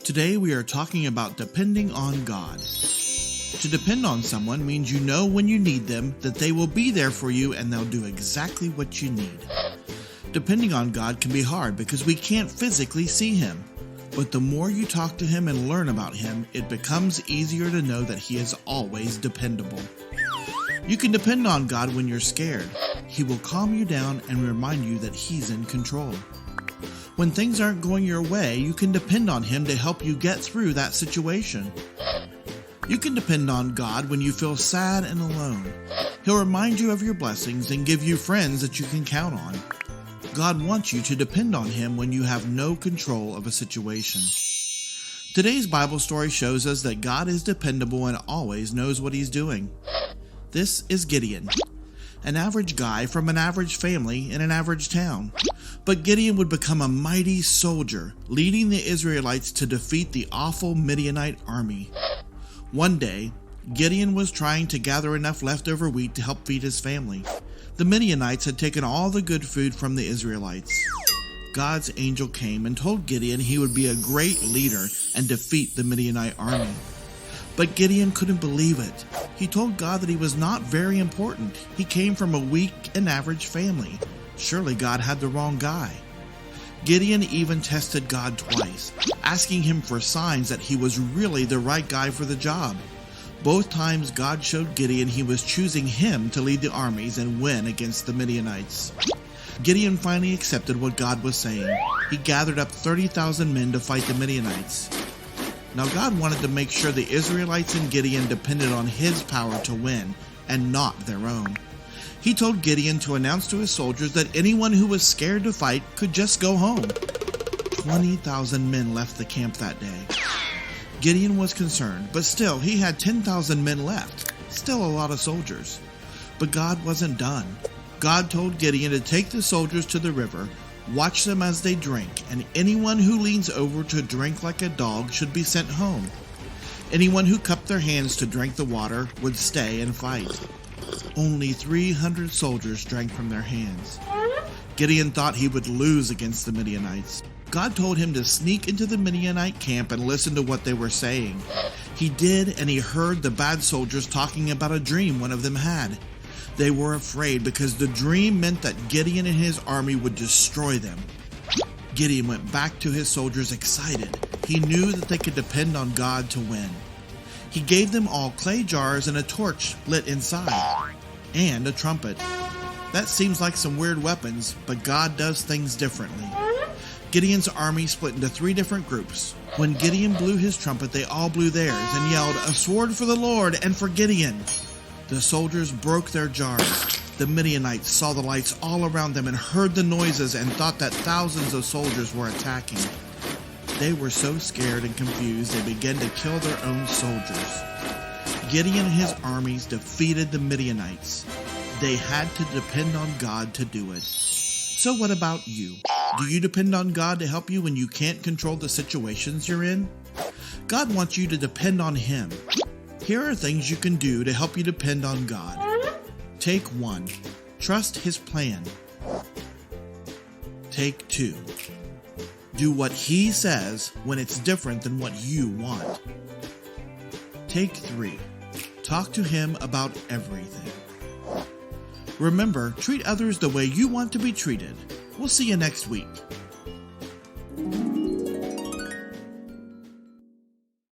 Today we are talking about depending on God. To depend on someone means you know when you need them that they will be there for you and they'll do exactly what you need. Depending on God can be hard because we can't physically see Him. But the more you talk to Him and learn about Him, it becomes easier to know that He is always dependable. You can depend on God when you're scared. He will calm you down and remind you that He's in control. When things aren't going your way, you can depend on Him to help you get through that situation. You can depend on God when you feel sad and alone. He'll remind you of your blessings and give you friends that you can count on. God wants you to depend on Him when you have no control of a situation. Today's Bible story shows us that God is dependable and always knows what He's doing. This is Gideon, an average guy from an average family in an average town. But Gideon would become a mighty soldier, leading the Israelites to defeat the awful Midianite army. One day, Gideon was trying to gather enough leftover wheat to help feed his family. The Midianites had taken all the good food from the Israelites. God's angel came and told Gideon he would be a great leader and defeat the Midianite army. But Gideon couldn't believe it. He told God that he was not very important. He came from a weak and average family. Surely God had the wrong guy. Gideon even tested God twice, asking Him for signs that he was really the right guy for the job. Both times God showed Gideon He was choosing him to lead the armies and win against the Midianites. Gideon finally accepted what God was saying. He gathered up 30,000 men to fight the Midianites. Now God wanted to make sure the Israelites and Gideon depended on His power to win and not their own. He told Gideon to announce to his soldiers that anyone who was scared to fight could just go home. 20,000 men left the camp that day. Gideon was concerned, but still he had 10,000 men left. Still a lot of soldiers. But God wasn't done. God told Gideon to take the soldiers to the river, watch them as they drink, and anyone who leans over to drink like a dog should be sent home. Anyone who cupped their hands to drink the water would stay and fight. Only 300 soldiers drank from their hands. Gideon thought he would lose against the Midianites. God told him to sneak into the Midianite camp and listen to what they were saying. He did, and he heard the bad soldiers talking about a dream one of them had. They were afraid because the dream meant that Gideon and his army would destroy them. Gideon went back to his soldiers excited. He knew that they could depend on God to win. He gave them all clay jars and a torch lit inside, and a trumpet. That seems like some weird weapons, but God does things differently. Gideon's army split into 3 different groups. When Gideon blew his trumpet, they all blew theirs and yelled, "A sword for the Lord and for Gideon!" The soldiers broke their jars. The Midianites saw the lights all around them and heard the noises and thought that thousands of soldiers were attacking. They were so scared and confused they began to kill their own soldiers. Gideon and his armies defeated the Midianites. They had to depend on God to do it. So what about you? Do you depend on God to help you when you can't control the situations you're in? God wants you to depend on Him. Here are things you can do to help you depend on God. Take 1. Trust His plan. Take 2. Do what He says when it's different than what you want. Take 3. Talk to Him about everything. Remember, treat others the way you want to be treated. We'll see you next week.